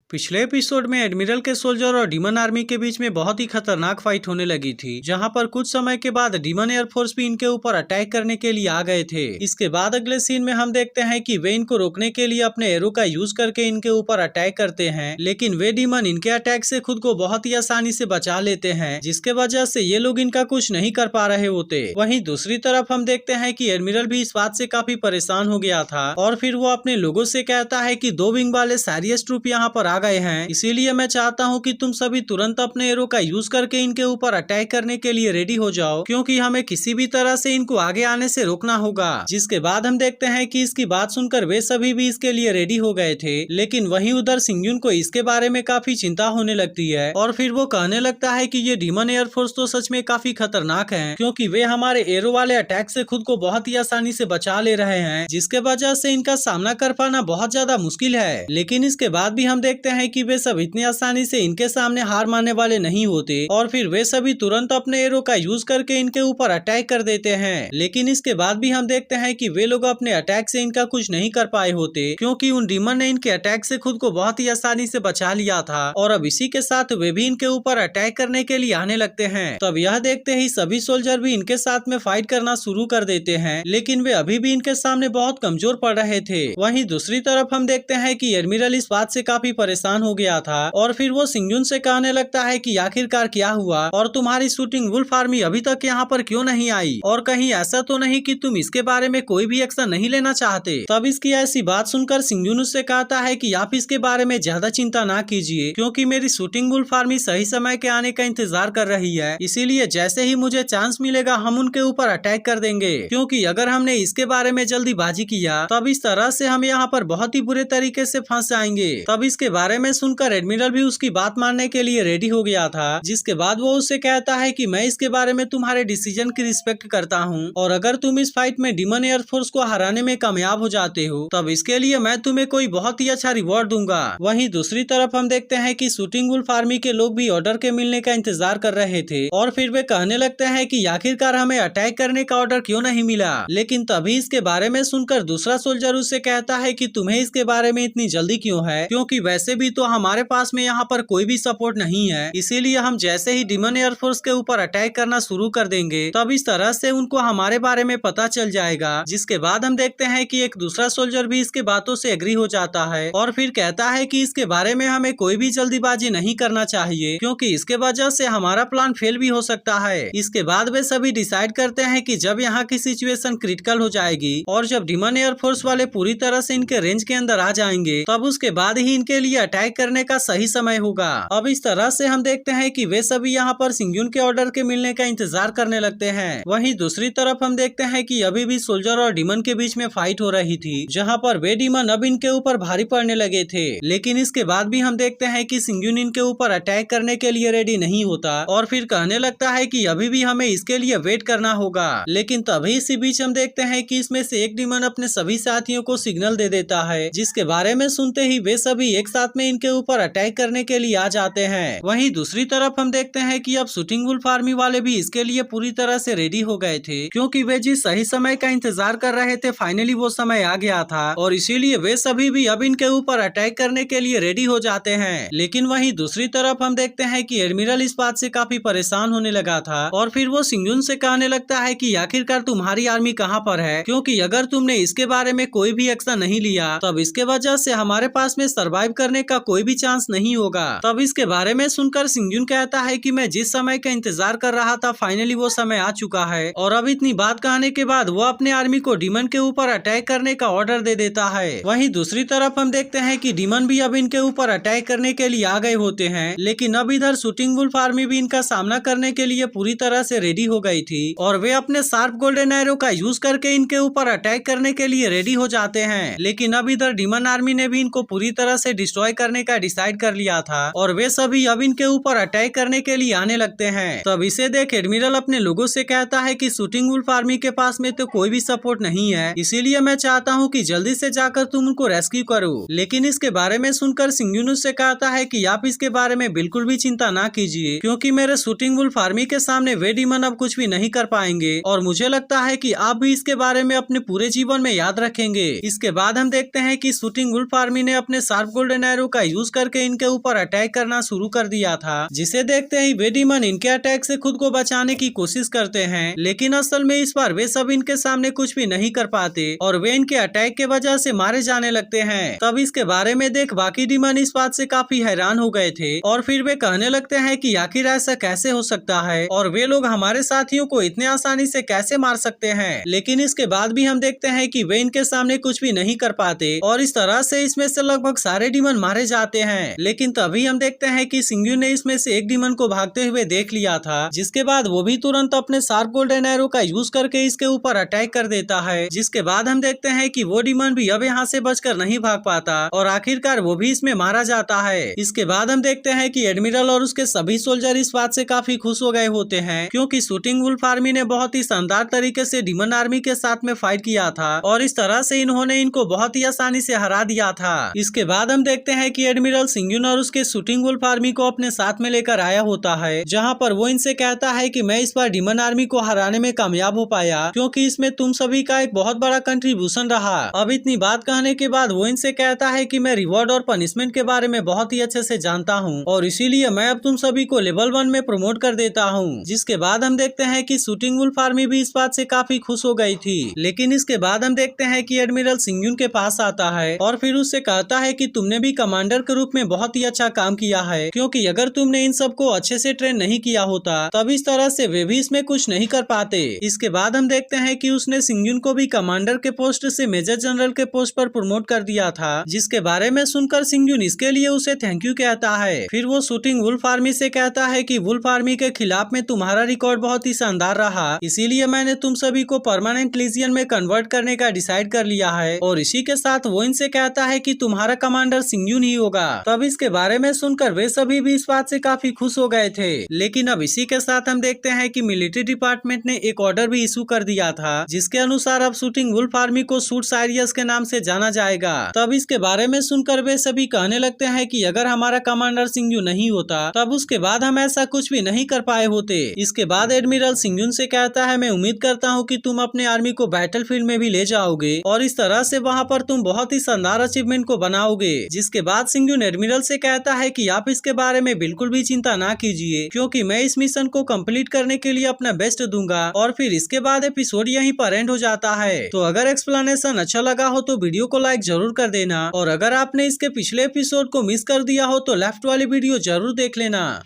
पिछले एपिसोड में एडमिरल के सोल्जर और डीमन आर्मी के बीच में बहुत ही खतरनाक फाइट होने लगी थी, जहां पर कुछ समय के बाद डीमन एयरफोर्स भी इनके ऊपर अटैक करने के लिए आ गए थे। इसके बाद अगले सीन में हम देखते हैं कि वे इनको रोकने के लिए अपने एरो का यूज करके इनके ऊपर अटैक करते हैं, लेकिन वे डीमन इनके अटैक से खुद को बहुत ही आसानी से बचा लेते हैं, जिसके वजह से ये लोग इनका कुछ नहीं कर पा रहे होते। वहीं दूसरी तरफ हम देखते हैं कि एडमिरल भी इस बात से काफी परेशान हो गया था और फिर वो अपने लोगों से कहता है कि 2 विंग वाले सारियस ट्रूप यहाँ पर आ गए हैं, इसीलिए मैं चाहता हूँ कि तुम सभी तुरंत अपने एरो का यूज करके इनके ऊपर अटैक करने के लिए रेडी हो जाओ, क्योंकि हमें किसी भी तरह से इनको आगे आने से रोकना होगा। जिसके बाद हम देखते हैं कि इसकी बात सुनकर वे सभी भी इसके लिए रेडी हो गए थे, लेकिन वहीं उधर सिंगयुन को इसके बारे में काफी चिंता होने लगती है और फिर वो कहने लगता है कि ये डीमन एयरफोर्स तो सच में काफी खतरनाक है, क्योंकि वे हमारे एरो वाले अटैक से खुद को बहुत ही आसानी से बचा ले रहे हैं, जिसके वजह से इनका सामना कर पाना बहुत ज्यादा मुश्किल है। लेकिन इसके बाद भी हम देखते हैं कि वे सब इतनी आसानी से इनके सामने हार मानने वाले नहीं होते और फिर वे सभी तुरंत अपने एरो का यूज करके इनके ऊपर अटैक कर देते हैं। लेकिन इसके बाद भी हम देखते हैं कि वे लोग अपने अटैक से इनका कुछ नहीं कर पाए होते, क्योंकि उन डीमन ने इनके अटैक से खुद को बहुत ही आसानी से बचा लिया था और अब इसी के साथ वे भी इनके ऊपर अटैक करने के लिए आने लगते हैं। तब यह देखते ही सभी सोल्जर भी इनके साथ में फाइट करना शुरू कर देते हैं, लेकिन वे अभी भी इनके सामने बहुत कमजोर पड़ रहे थे। वहीं दूसरी तरफ हम देखते हैं कि एडमिरल इस बात से काफी परेशान हो गया था और फिर वो सिंगयुन से कहने लगता है कि आखिरकार क्या हुआ और तुम्हारी शूटिंग वुल्फ आर्मी अभी तक यहाँ पर क्यों नहीं आई, और कहीं ऐसा तो नहीं कि तुम इसके बारे में कोई भी एक्शन नहीं लेना चाहते। तब इसकी ऐसी बात सुनकर सिंगयुन उससे कहता है कि आप इसके बारे में ज्यादा चिंता ना कीजिए, क्योंकि मेरी शूटिंग वुल्फ आर्मी सही समय के आने का इंतजार कर रही है, इसीलिए जैसे ही मुझे चांस मिलेगा हम उनके ऊपर अटैक कर देंगे, क्योंकि अगर हमने इसके बारे में जल्दीबाजी किया तब इस तरह से हम यहाँ पर बहुत ही बुरे तरीके से फंस जाएंगे। तब इसके बारे में सुनकर एडमिरल भी उसकी बात मानने के लिए रेडी हो गया था, जिसके बाद वो उससे कहता है कि मैं इसके बारे में तुम्हारे डिसीजन की रिस्पेक्ट करता हूँ और अगर तुम इस फाइट में डीमन एयरफोर्स को हराने में कामयाब हो जाते हो तब इसके लिए मैं तुम्हें कोई बहुत ही अच्छा रिवॉर्ड दूंगा। वहीं दूसरी तरफ हम देखते हैं कि शूटिंग वुल्फ आर्मी के लोग भी ऑर्डर के मिलने का इंतजार कर रहे थे और फिर वे कहने लगते हैं कि आखिरकार हमें अटैक करने का ऑर्डर क्यों नहीं मिला। लेकिन तभी इसके बारे में सुनकर दूसरा सोल्जर उससे कहता है कि तुम्हें इसके बारे में इतनी जल्दी क्यों है, क्योंकि वैसे भी तो हमारे पास में यहाँ पर कोई भी सपोर्ट नहीं है, इसीलिए हम जैसे ही डीमन एयरफोर्स के ऊपर अटैक करना शुरू कर देंगे तब इस तरह से उनको हमारे बारे में पता चल जाएगा। जिसके बाद हम देखते हैं कि एक दूसरा सोल्जर भी इसके बातों से एग्री हो जाता है और फिर कहता है कि इसके बारे में हमें कोई भी जल्दीबाजी नहीं करना चाहिए, क्योंकि इसके वजह से हमारा प्लान फेल भी हो सकता है। इसके बाद वे सभी डिसाइड करते हैं कि जब यहाँ की सिचुएशन क्रिटिकल हो जाएगी और जब डीमन एयरफोर्स वाले पूरी तरह से इनके रेंज के अंदर आ जाएंगे तब उसके बाद ही इनके लिए अटैक करने का सही समय होगा। अब इस तरह से हम देखते हैं कि वे सभी यहाँ पर सिंगयुन के ऑर्डर के मिलने का इंतजार करने लगते हैं। वहीं दूसरी तरफ हम देखते हैं कि अभी भी सोल्जर और डीमन के बीच में फाइट हो रही थी, जहाँ पर वे डीमन अब इनके ऊपर भारी पड़ने लगे थे। लेकिन इसके बाद भी हम देखते हैं कि सिंगयुन इनके ऊपर अटैक करने के लिए रेडी नहीं होता और फिर कहने लगता है कि अभी भी हमें इसके लिए वेट करना होगा। लेकिन तभी इसी बीच हम देखते हैं कि इसमें से एक डीमन अपने सभी साथियों को सिग्नल दे देता है, जिसके बारे में सुनते ही वे सभी एक साथ में इनके ऊपर अटैक करने के लिए आ जाते हैं। वहीं दूसरी तरफ हम देखते हैं कि अब शूटिंग वुल्फ आर्मी वाले भी इसके लिए पूरी तरह से रेडी हो गए थे, क्योंकि वे जिस सही समय का इंतजार कर रहे थे फाइनली वो समय आ गया था और इसीलिए वे सभी भी अब इनके ऊपर अटैक करने के लिए रेडी हो जाते हैं। लेकिन वहीं दूसरी तरफ हम देखते हैं कि एडमिरल इस बात से काफी परेशान होने लगा था और फिर वो सिंगयुन से कहने लगता है कि आखिरकार तुम्हारी आर्मी कहाँ पर है, क्योंकि अगर तुमने इसके बारे में कोई भी एक्शन नहीं लिया तब इसके वजह से हमारे पास में सर्वाइव करने का कोई भी चांस नहीं होगा। तब इसके बारे में सुनकर सिंगयुन कहता है कि मैं जिस समय का इंतजार कर रहा था फाइनली वो समय आ चुका है और अब इतनी बात कहने के बाद वो अपने आर्मी को डीमन के ऊपर अटैक करने का ऑर्डर दे देता है। वहीं दूसरी तरफ हम देखते हैं कि डीमन भी अब इनके ऊपर अटैक करने के लिए आ गए होते हैं, लेकिन अब इधर शूटिंग वुल्फ आर्मी भी इनका सामना करने के लिए पूरी तरह से रेडी हो गई थी और वे अपने शार्प गोल्डन एरो का यूज करके इनके ऊपर अटैक करने के लिए रेडी हो जाते हैं। लेकिन अब इधर डीमन आर्मी ने भी इनको पूरी तरह से डिस्ट्रॉय करने का डिसाइड कर लिया था और वे सभी अब इनके ऊपर अटैक करने के लिए आने लगते हैं। तब इसे देख एडमिरल अपने लोगों से कहता है कि शूटिंग वुल्फ आर्मी के पास में तो कोई भी सपोर्ट नहीं है, इसीलिए मैं चाहता हूँ कि जल्दी से जाकर तुम उनको रेस्क्यू करो। लेकिन इसके बारे में सुनकर सिंगयुन से कहता है कि आप इसके बारे में बिल्कुल भी चिंता ना कीजिए, क्योंकि मेरे शूटिंग वुल्फ आर्मी के सामने वे डीमन अब कुछ भी नहीं कर पाएंगे और मुझे लगता है कि आप भी इसके बारे में अपने पूरे जीवन में याद रखेंगे। इसके बाद हम देखते हैं कि शूटिंग वुल्फ आर्मी ने अपने शार्प गोल्डन एरो का यूज करके इनके ऊपर अटैक करना शुरू कर दिया था, जिसे देखते ही वे डीमन इनके अटैक से खुद को बचाने की कोशिश करते हैं, लेकिन असल में इस बार वे सब इनके सामने कुछ भी नहीं कर पाते और वे इनके अटैक के वजह से मारे जाने लगते हैं। तब इसके बारे में देख बाकी डीमन इस बात से काफी हैरान हो गए थे और फिर वे कहने लगते हैं कि आखिर ऐसा कैसे हो सकता है और वे लोग हमारे साथियों को इतने आसानी से कैसे मार सकते हैं। लेकिन इसके बाद भी हम देखते हैं कि वे इनके सामने कुछ भी नहीं कर पाते और इस तरह से इसमें से लगभग सारे डीमन मारे जाते हैं। लेकिन तभी हम देखते हैं कि सिंग्यू ने इसमें से एक डीमन को भागते हुए देख लिया था, जिसके बाद वो भी तुरंत अपने शार्प गोल्डन एरो का यूज करके इसके ऊपर अटैक कर देता है। जिसके बाद हम देखते हैं कि वो डीमन भी अब यहाँ से बचकर नहीं भाग पाता और आखिरकार वो भी इसमें मारा जाता है। इसके बाद हम देखते हैं कि एडमिरल और उसके सभी सोल्जर इस बात से काफी खुश हो गए होते हैं, क्योंकि शूटिंग वुल्फ आर्मी ने बहुत ही शानदार तरीके से डीमन आर्मी के साथ में फाइट किया था और इस तरह से इन्होंने इनको बहुत ही आसानी से हरा दिया था। इसके बाद हम देखते हैं कि एडमिरल सिंग्यून और उसके शूटिंग वुल्फ आर्मी को अपने साथ में लेकर आया होता है, जहाँ पर वो इनसे कहता है कि मैं इस बार डीमन आर्मी को हराने में कामयाब हो पाया, क्योंकि इसमें तुम सभी का एक बहुत बड़ा कंट्रीब्यूशन रहा। अब इतनी बात कहने के बाद वो इनसे कहता है कि मैं रिवॉर्ड और पनिशमेंट के बारे में बहुत ही अच्छे से जानता हूँ और इसीलिए मैं अब तुम सभी को लेवल 1 में प्रमोट कर देता हूँ। जिसके बाद हम देखते हैं कि शूटिंग वुल्फ आर्मी भी इस बात से काफी खुश हो गई थी। लेकिन इसके बाद हम देखते हैं कि एडमिरल सिंग्यून के पास आता है और फिर उससे कहता है कि तुमने भी कमांडर के रूप में बहुत ही अच्छा काम किया है, क्योंकि अगर तुमने इन सबको अच्छे से ट्रेन नहीं किया होता तब इस तरह से वे भी इसमें कुछ नहीं कर पाते। इसके बाद हम देखते हैं कि उसने सिंग्यून को भी कमांडर के पोस्ट से मेजर जनरल के पोस्ट पर प्रमोट कर दिया था, जिसके बारे में सुनकर सिंग्यून इसके लिए उसे थैंक यू कहता है। फिर वो शूटिंग वुल्फ आर्मी से कहता है कि वुल्फ आर्मी के खिलाफ में तुम्हारा रिकॉर्ड बहुत ही शानदार रहा, इसीलिए मैंने तुम सभी को परमानेंट लीजियन में कन्वर्ट करने का डिसाइड कर लिया है और इसी के साथ वो इनसे कहता है कि तुम्हारा कमांडर सिंग्यून ही होगा। तब इसके बारे में सुनकर वे सभी भी इस बात से काफी खुश हो गए थे। लेकिन अब इसी के साथ हम देखते हैं कि मिलिट्री डिपार्टमेंट ने एक ऑर्डर भी इशू कर दिया था, जिसके अनुसार अब शूटिंग वुल्फ आर्मी को शूट साइरियस के नाम से जाना जाएगा। तब इसके बारे में सुनकर वे सभी कहने लगते हैं कि अगर हमारा कमांडर सिंग्यू नहीं होता तब उसके बाद हम ऐसा कुछ भी नहीं कर पाए होते। इसके बाद एडमिरल सिंग्यून से कहता है मैं उम्मीद करता हूँ कि तुम अपने आर्मी को बैटलफील्ड में भी ले जाओगे और इस तरह से वहाँ पर तुम बहुत ही शानदार अचीवमेंट को बनाओगे। जिसके बाद सिंग्यून एडमिरल से कहता है कि आप इसके बारे में बिल्कुल भी चिंता ना कीजिए, क्योंकि मैं इस मिशन को कंप्लीट करने के लिए अपना बेस्ट दूंगा। और फिर इसके बाद एपिसोड यहीं पर एंड हो जाता है। तो अगर एक्सप्लेनेशन अच्छा लगा हो तो वीडियो को लाइक जरूर कर देना और अगर आपने इसके पिछले एपिसोड को मिस कर दिया हो तो लेफ्ट वाली वीडियो जरूर देख लेना।